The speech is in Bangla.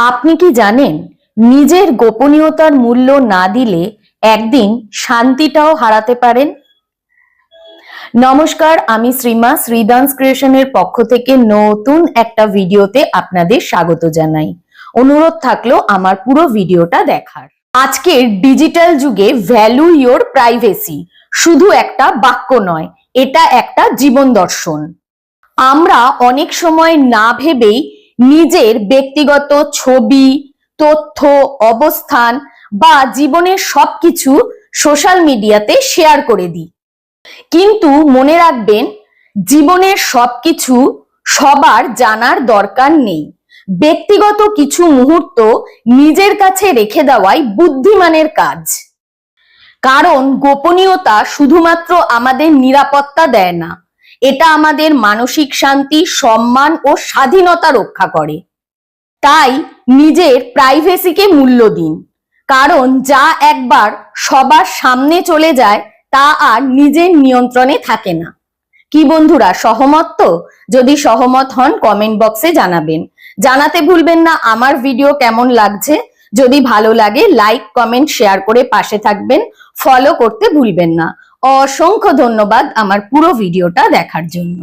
আপনি কি জানেন নিজের গোপনীয়তার মূল্য না দিলে একদিন শান্তিটাও হারাতে পারেন? নমস্কার, আমি শ্রীমা শ্রীদান্স ক্রিয়েশনের পক্ষ থেকে নতুন একটা ভিডিওতে আপনাদের স্বাগত জানাই। অনুরোধ থাকলো আমার পুরো ভিডিওটা দেখার। আজকের ডিজিটাল যুগে ভ্যালু ইয়োর প্রাইভেসি শুধু একটা বাক্য নয়, এটা একটা জীবন দর্শন। আমরা অনেক সময় না ভেবেই নিজের ব্যক্তিগত ছবি, তথ্য, অবস্থান বা জীবনের সবকিছু সোশ্যাল মিডিয়াতে শেয়ার করে দিই। কিন্তু মনে রাখবেন, জীবনের সবকিছু সবার জানার দরকার নেই। ব্যক্তিগত কিছু মুহূর্ত নিজের কাছে রেখে দেওয়াই বুদ্ধিমানের কাজ। কারণ গোপনীয়তা শুধুমাত্র আমাদের নিরাপত্তা দেয় না, এটা আমাদের মানসিক শান্তি, সম্মান ও স্বাধীনতা রক্ষা করে। তাই নিজের প্রাইভেসিকে মূল্য দিন, কারণ যা একবার সবার সামনে চলে যায় তা আর নিজের নিয়ন্ত্রণে থাকে না। কি বন্ধুরা, সহমত তো? যদি সহমত হন কমেন্ট বক্সে জানাবেন। জানাতে ভুলবেন না আমার ভিডিও কেমন লাগছে। যদি ভালো লাগে লাইক, কমেন্ট, শেয়ার করে পাশে থাকবেন। ফলো করতে ভুলবেন না। অসংখ্য ধন্যবাদ আমার পুরো ভিডিওটা দেখার জন্য।